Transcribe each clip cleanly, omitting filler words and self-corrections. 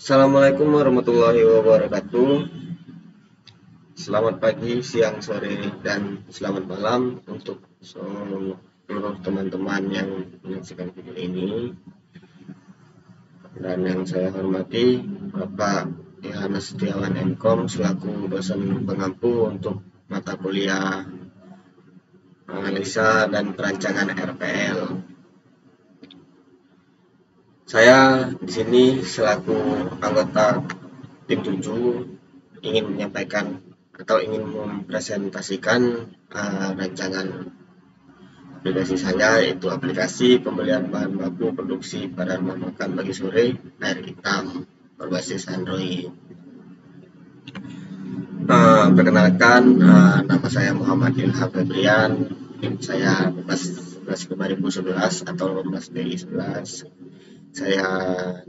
Assalamualaikum warahmatullahi wabarakatuh. Selamat pagi, siang, sore, dan selamat malam untuk seluruh teman-teman yang menyaksikan video ini. Dan yang saya hormati Bapak Yohanes Setiawan Mkom selaku dosen pengampu untuk mata kuliah analisa dan perancangan RPL. Saya di sini selaku anggota tim 7 ingin menyampaikan atau ingin mempresentasikan rancangan aplikasi saya, yaitu aplikasi pembelian bahan baku produksi pada rumah makan pagi sore air hitam berbasis Android. Perkenalkan, nama saya Muhammad Ilham Febrian, tim saya 11 atau 18 Saya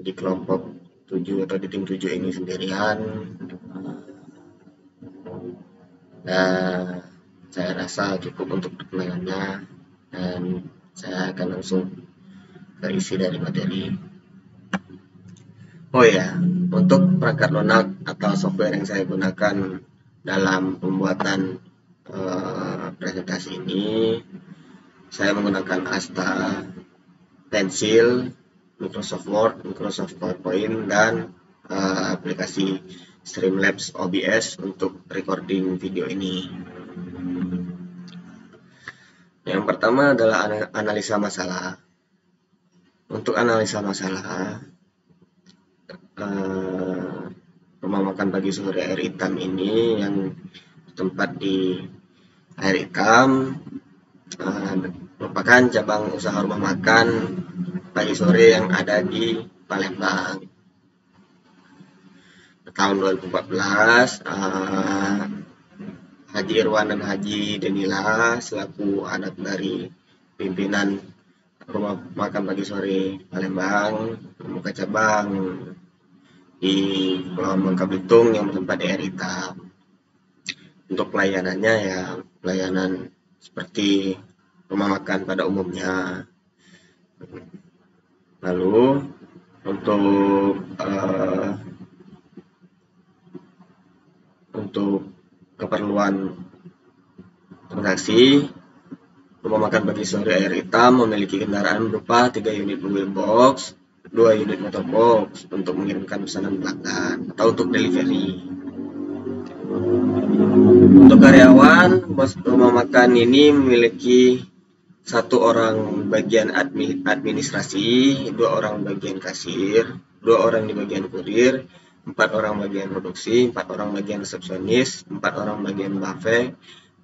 di kelompok 7 atau di tim 7 ini sendirian. Saya rasa cukup untuk perkenalannya, dan saya akan langsung ke isi dari materi. Oh ya, untuk perangkat lunak atau software yang saya gunakan dalam pembuatan presentasi ini, saya menggunakan Asta, Pencil, Microsoft Word, Microsoft PowerPoint, dan aplikasi Streamlabs OBS untuk recording video ini. Yang pertama adalah analisa masalah. Untuk analisa masalah, rumah makan pagi sore air hitam ini yang tempat di air hitam merupakan cabang usaha rumah makan pagi sore yang ada di Palembang. Tahun 2014, Haji Irwan dan Haji Denila selaku anak dari pimpinan rumah makan pagi sore Palembang membuka cabang di Pulau Bangka Belitung yang bertempat di air hitam. Untuk pelayanannya ya pelayanan seperti rumah makan pada umumnya. Lalu untuk keperluan transaksi, rumah makan pagi sore air hitam memiliki kendaraan berupa 3 unit mobil box, 2 unit motor box untuk mengirimkan pesanan pelanggan atau untuk delivery. Untuk karyawan, rumah makan ini memiliki 1 orang bagian administrasi, 2 orang bagian kasir, 2 orang di bagian kurir, 4 orang bagian produksi, 4 orang bagian resepsionis, 4 orang bagian buffet,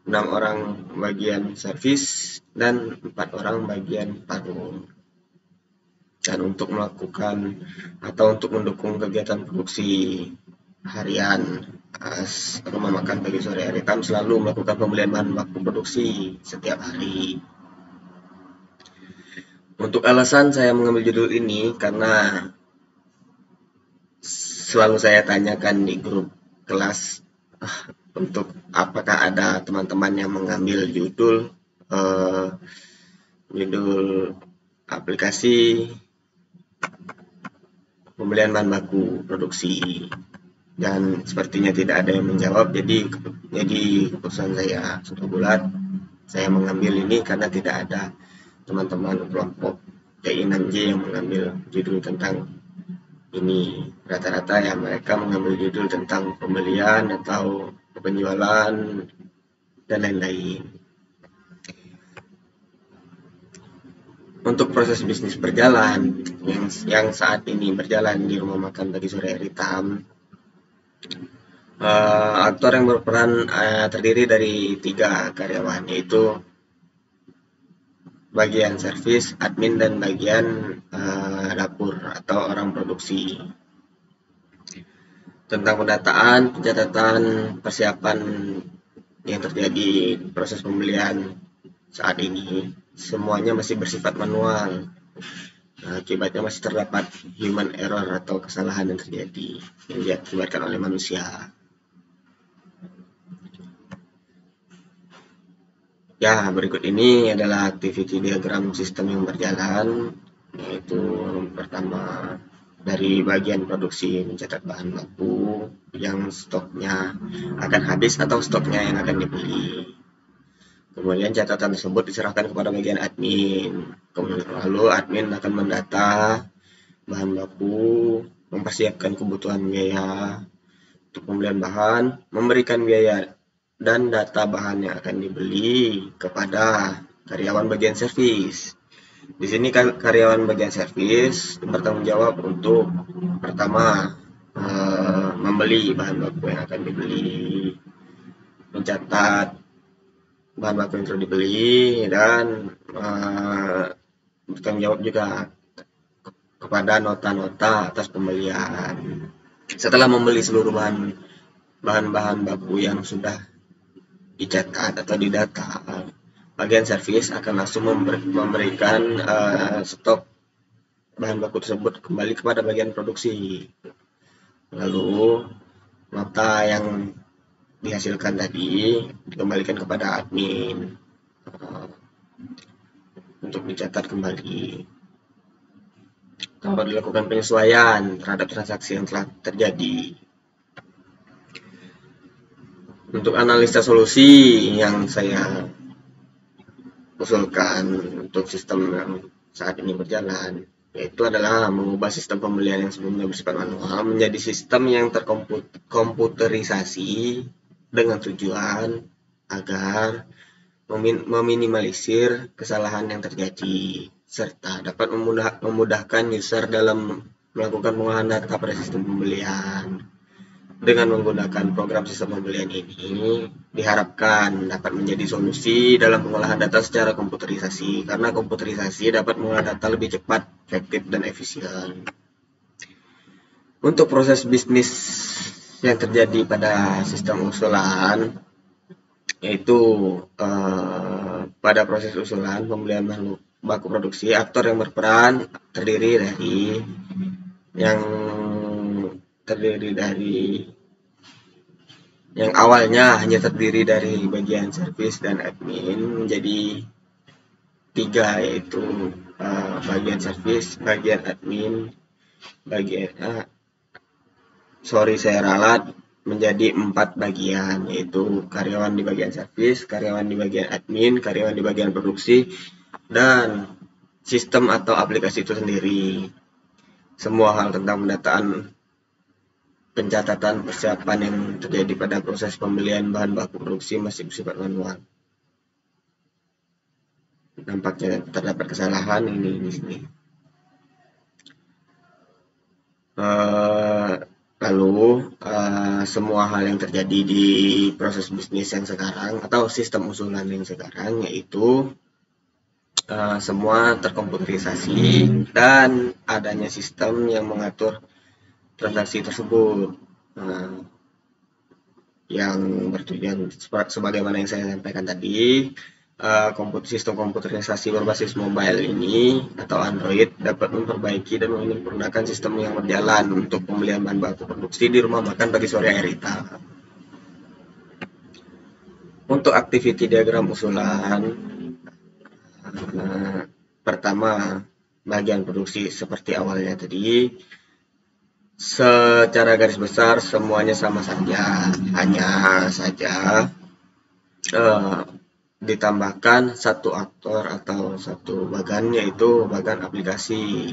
6 orang bagian servis, dan 4 orang bagian paru. Dan untuk melakukan atau untuk mendukung kegiatan produksi harian, rumah makan pagi sore air hitam selalu melakukan pembelian bahan baku produksi setiap hari. Untuk alasan saya mengambil judul ini karena selalu saya tanyakan di grup kelas untuk apakah ada teman-teman yang mengambil judul aplikasi pembelian bahan baku produksi, dan sepertinya tidak ada yang menjawab. Jadi keputusan saya sudah bulat, saya mengambil ini karena tidak ada teman-teman kelompok TI6J yang mengambil judul tentang ini. Rata-rata ya mereka mengambil judul tentang pembelian atau penjualan dan lain-lain. Untuk proses bisnis berjalan yang saat ini berjalan di rumah makan pagi sore air hitam, aktor yang berperan terdiri dari 3 karyawan, yaitu bagian servis, admin, dan bagian dapur atau orang produksi. Tentang pendataan, pencatatan, persiapan yang terjadi proses pembelian saat ini semuanya masih bersifat manual. Akibatnya masih terdapat human error atau kesalahan yang terjadi yang diakibatkan oleh manusia. Ya, berikut ini adalah activity diagram sistem yang berjalan, yaitu pertama dari bagian produksi mencatat bahan baku yang stoknya akan habis atau stoknya yang akan dibeli. Kemudian catatan tersebut diserahkan kepada bagian admin. Lalu admin akan mendata bahan baku, mempersiapkan kebutuhan biaya untuk pembelian bahan, memberikan biaya dan data bahan yang akan dibeli kepada karyawan bagian servis. Di sini karyawan bagian servis bertanggung jawab untuk pertama membeli bahan baku yang akan dibeli, mencatat bahan baku yang telah dibeli, dan bertanggung jawab juga kepada nota-nota atas pembelian. Setelah membeli seluruh bahan-bahan baku yang sudah dicatat atau didata, bagian servis akan langsung memberikan stok bahan baku tersebut kembali kepada bagian produksi. Lalu nota yang dihasilkan tadi dikembalikan kepada admin untuk dicatat kembali. Tanpa dilakukan penyesuaian terhadap transaksi yang telah terjadi. Untuk analisa solusi yang saya usulkan untuk sistem yang saat ini berjalan, yaitu adalah mengubah sistem pembelian yang sebelumnya bersifat manual menjadi sistem yang terkomputerisasi dengan tujuan agar meminimalisir kesalahan yang terjadi serta dapat memudahkan user dalam melakukan pengolahan data pada sistem pembelian. Dengan menggunakan program sistem pembelian ini, diharapkan dapat menjadi solusi dalam pengolahan data secara komputerisasi, karena komputerisasi dapat mengolah data lebih cepat, efektif, dan efisien. Untuk proses bisnis yang terjadi pada sistem usulan, yaitu pada proses usulan pembelian bahan baku produksi, aktor yang berperan terdiri dari yang awalnya hanya terdiri dari bagian servis dan admin menjadi 3, yaitu bagian servis, bagian admin, saya ralat menjadi 4 bagian, yaitu karyawan di bagian servis, karyawan di bagian admin, karyawan di bagian produksi, dan sistem atau aplikasi itu sendiri. Semua hal tentang pendataan, pencatatan, persiapan yang terjadi pada proses pembelian bahan baku produksi masih bersifat manual. Nampaknya terdapat kesalahan ini di sini. Lalu semua hal yang terjadi di proses bisnis yang sekarang atau sistem usulan yang sekarang, yaitu semua terkomputerisasi dan adanya sistem yang mengatur transaksi tersebut, yang bertujuan sebagaimana yang saya sampaikan tadi. Sistem komputerisasi berbasis mobile ini atau Android dapat memperbaiki dan menyempurnakan sistem yang berjalan untuk pembelian bahan baku produksi di rumah makan bagi Surya Erita. Untuk activity diagram usulan, pertama bagian produksi seperti awalnya tadi, secara garis besar semuanya sama saja, hanya saja ditambahkan satu aktor atau satu bagan, yaitu bagan aplikasi.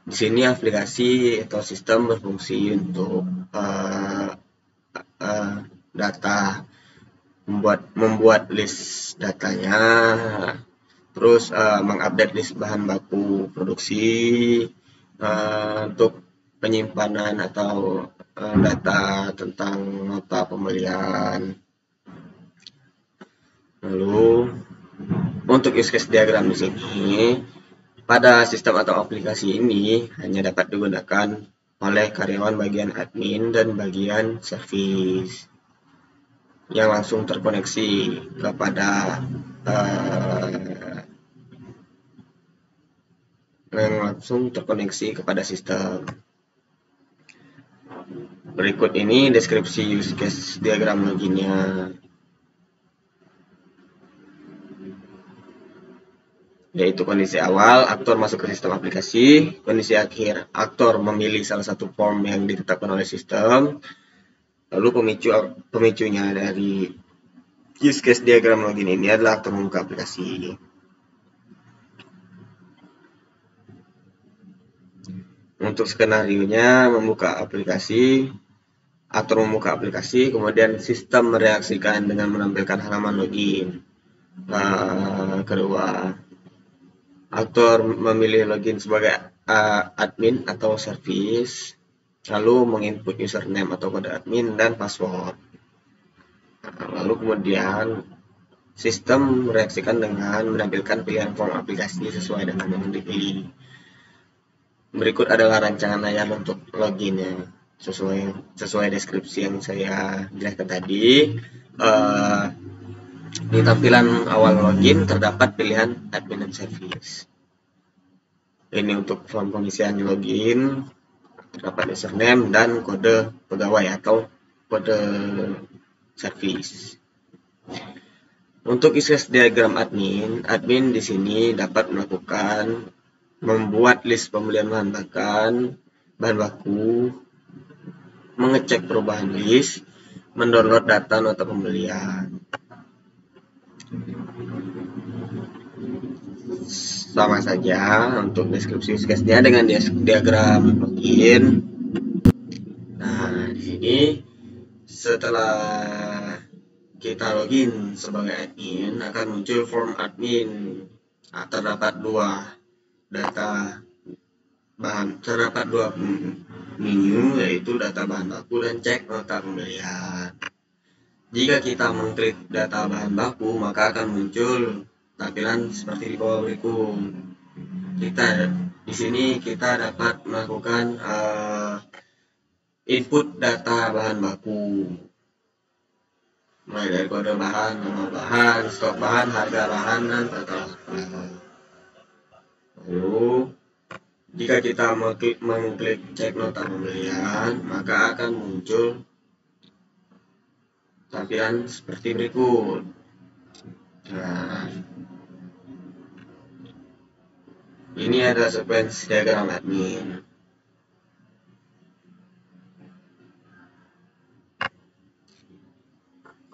Di sini aplikasi atau sistem berfungsi untuk data, membuat list datanya, terus mengupdate list bahan baku produksi, untuk penyimpanan atau data tentang nota pembelian. Lalu untuk use case diagram di sini, pada sistem atau aplikasi ini hanya dapat digunakan oleh karyawan bagian admin dan bagian servis yang langsung terkoneksi kepada sistem. Berikut ini deskripsi use case diagram loginnya. yaitu kondisi awal, aktor masuk ke sistem aplikasi, kondisi akhir, aktor memilih salah satu form yang ditetapkan oleh sistem, lalu pemicunya dari use case diagram login ini adalah aktor membuka aplikasi. Untuk skenario-nya membuka aplikasi, aktor membuka aplikasi, kemudian sistem mereaksikan dengan menampilkan halaman login. Kedua, aktor memilih login sebagai admin atau service, lalu menginput username atau kode admin dan password. Lalu kemudian sistem mereaksikan dengan menampilkan pilihan form aplikasi sesuai dengan yang dipilih. Berikut adalah rancangan layar untuk loginnya sesuai deskripsi yang saya jelaskan tadi. Di tampilan awal login terdapat pilihan admin dan service. Ini untuk form pengisian login, terdapat username dan kode pegawai atau kode service. Untuk use case diagram admin di sini dapat melakukan membuat list pembelian bahan baku, mengecek perubahan list, mendownload data nota pembelian. Sama saja untuk deskripsi use case-nya dengan diagram login. Nah, di sini setelah kita login sebagai admin akan muncul form admin. Terdapat dua menu, yaitu data bahan baku dan cek nota pembelian. Jika kita mengklik data bahan baku, maka akan muncul tampilan seperti di bawah berikut. Di sini kita dapat melakukan input data bahan baku, mulai dari kode bahan, nama bahan, stok bahan, harga bahan, dan total bahan. Lalu jika kita mengklik cek nota pembelian, maka akan muncul tampilan seperti berikut. Nah, ini adalah sequence diagram admin.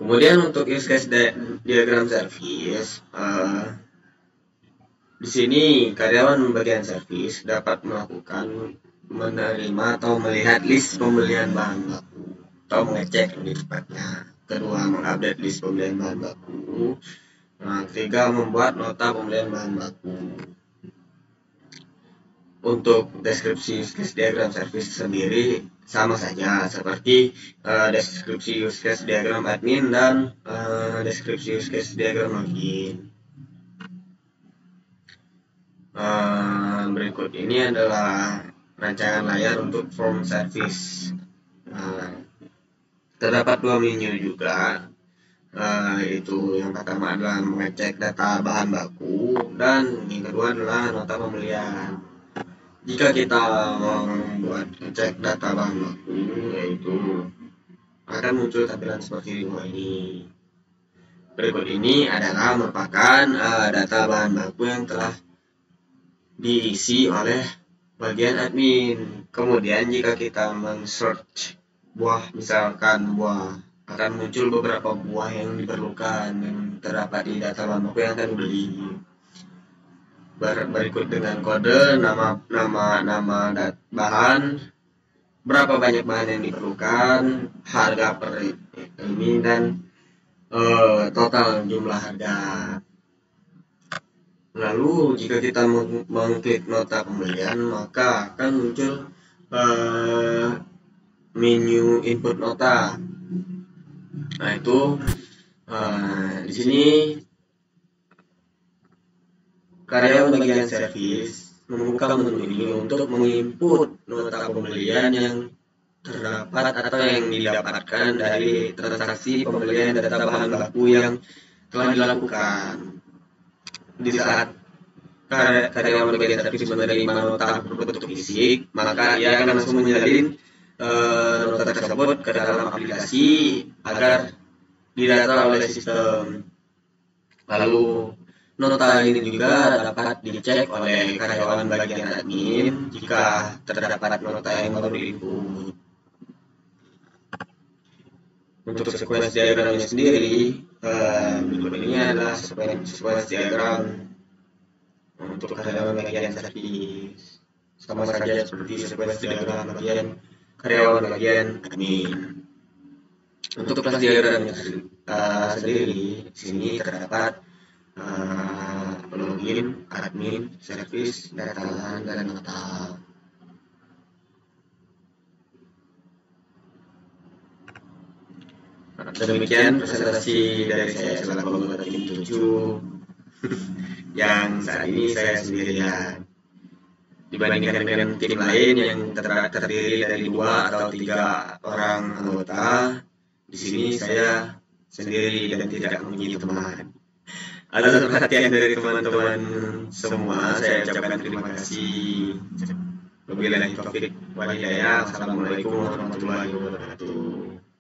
Kemudian untuk use case diagram service, di sini karyawan bagian service dapat melakukan menerima atau melihat list pembelian bahan baku atau mengecek lebih tepatnya. Kedua, mengupdate list pembelian bahan baku. Ketiga, membuat nota pembelian bahan baku. Untuk deskripsi use case diagram service sendiri sama saja seperti deskripsi use case diagram admin dan deskripsi use case diagram login. Berikut ini adalah rancangan layar untuk form service. Terdapat dua menu juga, yaitu yang pertama adalah mengecek data bahan baku dan yang kedua adalah nota pembelian. Jika kita membuat cek data bahan baku, yaitu akan muncul tampilan seperti di bawah ini. Berikut ini adalah merupakan data bahan baku yang telah diisi oleh bagian admin. Kemudian jika kita men-search buah, misalkan buah, akan muncul beberapa buah yang diperlukan yang terdapat di data bahan baku yang akan dibeli. Berikut dengan kode, nama bahan, berapa banyak bahan yang diperlukan, harga per ini, dan total jumlah harga. Lalu jika kita mengklik nota pembelian, maka akan muncul menu input nota. Nah, itu di sini karyawan bagian service membuka menu ini untuk menginput nota pembelian yang terdapat atau yang didapatkan dari transaksi pembelian data bahan baku yang telah dilakukan. Di saat karyawan bagian service menerima nota berbentuk fisik, maka ia akan langsung menyalin nota tersebut ke dalam aplikasi agar didata oleh sistem. Lalu Nota ini juga dapat dicek oleh karyawan bagian admin jika terdapat nota yang baru diinput. Untuk sequence diagramnya sendiri, berikut ini adalah sequence diagram untuk karyawan bagian servis. Sama saja seperti sequence diagram bagian karyawan bagian admin. Untuk kelas diagramnya sendiri, di sini terdapat login, admin, service, data, dan nota. Demikian presentasi dari saya selaku anggota tim 7 yang saat ini saya sendirian. Dibandingkan dengan tim lain yang terdiri dari 2 atau 3 orang anggota, di sini saya sendiri dan tidak mempunyai teman. Atas perhatian dari teman-teman semua, saya ucapkan terima kasih. Wabillahi taufiq wal hidayah. Assalamualaikum warahmatullahi wabarakatuh.